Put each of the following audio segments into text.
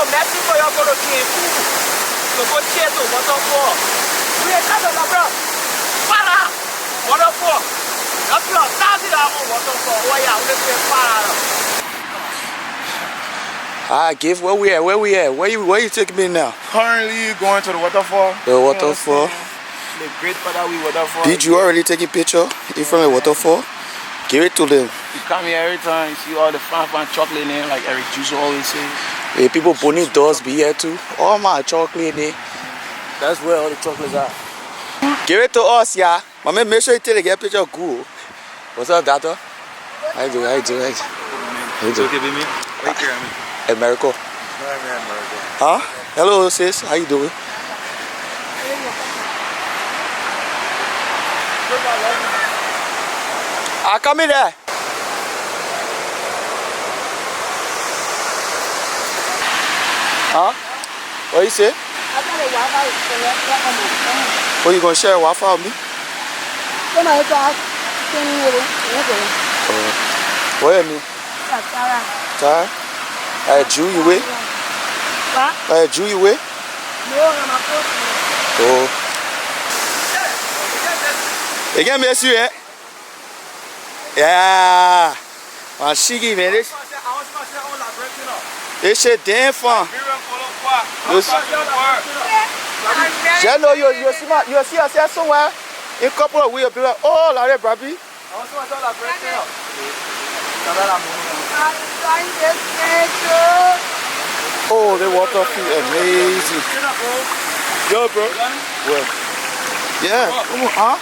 to messy for your photo team. So go chase the waterfall. We are coming up, bro. Para! Waterfall. That's your $1,000 waterfall. Oh, yeah, we're going to para. Give where we at? Where you taking me now? Currently going to the waterfall. The waterfall. The Great Kpattawee waterfall. Did you already take a picture in front of the waterfall? Give it to them. You come here every time, you see all the fun chocolate in there, like Eric Juice always say. Hey, people putting doors be here too. All my chocolate in there. That's where all the chocolates are. Give it to us, yeah. Mama, make sure you take a picture of cool. What's up, Data? How you doing? How you doing? How you doing? Okay, baby. Wait here, I mean. America. America. Huh? Hello, sis. How you doing? Come in there. Huh? What you say? What you gonna share Wi-Fi with me? Where me? Tara? I drew you away? What? I drew you away? No, I'm not going. Oh. You can miss you, eh? Yeah. Man, she give me this. This shit damn fun. You know you see yourself somewhere in a couple of weeks, people like, oh, like that, Brabi. Oh, the water feel amazing. Yo, bro. Well. Yeah. Huh?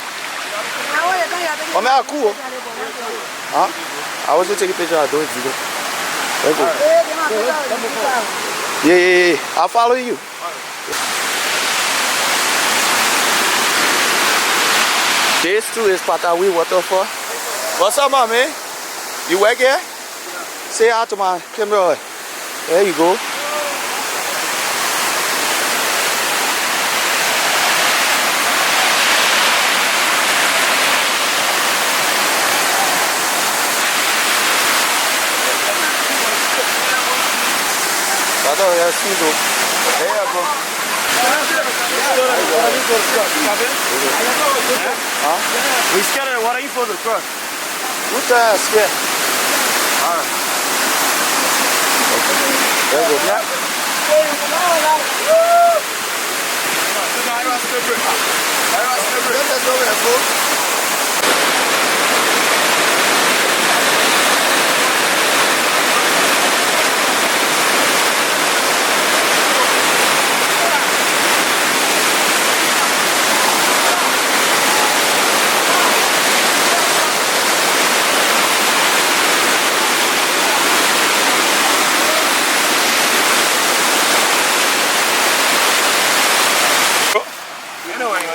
Oh, man, cool. Huh? I was just taking a picture of doing video. Yeah. I'll follow you. This too is Kpattawee Waterfall. What's up, my man? You work here? Say hi to my camera. There you go. Yeah, see, bro. There, bro. Huh? We scared. What are you for the cross? What the scared? Alright. Okay. There you go. Yeah. Let's go there, bro.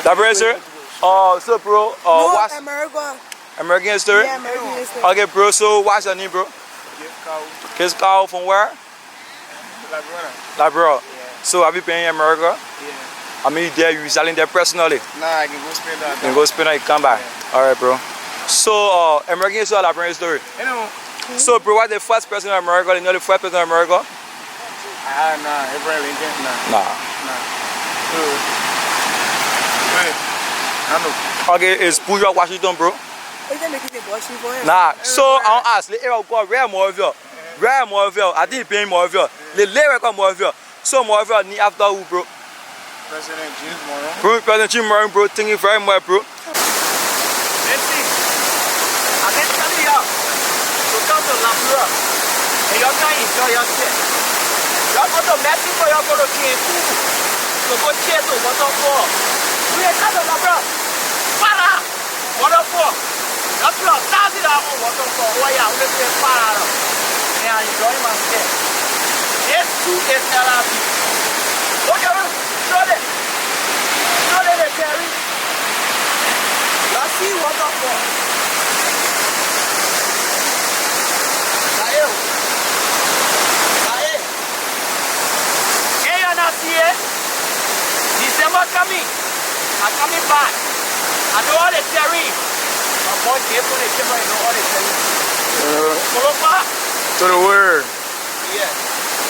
That brother, sir? So bro, what's American history? Yeah, American history. Okay, bro. So what's your name, bro? Kpattawee from where? Labrador. Yeah. So have you been in America? Yeah. I mean, there you selling there personally. Nah, I can go spend that. You can go spend it, you come back. Yeah. All right, bro. So American history or Labrador history? You know. So bro, what's the first person in America? You know the first person in America? Nah, Abraham Lincoln. Nah. I know. Okay, it's Booyah Washington, bro. Nah, so I don't ask. The era got rare Morville. Rare Morville. I didn't pay Morville. The lyrical Morville. So Morville need after who, bro? President James Morrow. Bro, President Jim Morrow, bro. Thank you very much, bro. Let's see. I can tell you how. So come to Labrador. And you're going to enjoy yourself. You're going to mess for your photo team. So go chase the waterfall. We are coming to Labrador. Para! Waterfall. That's your $1,000 waterfall. Oh, yeah, we're going to para. And I enjoy myself. This too is LRB. Look at it. Show them. Show them the Terry. Let's see waterfall. Hey, you're not here. December coming. I'm coming back. I know all the Terry. My boy gave for the camera, you know all the Terry. To the word.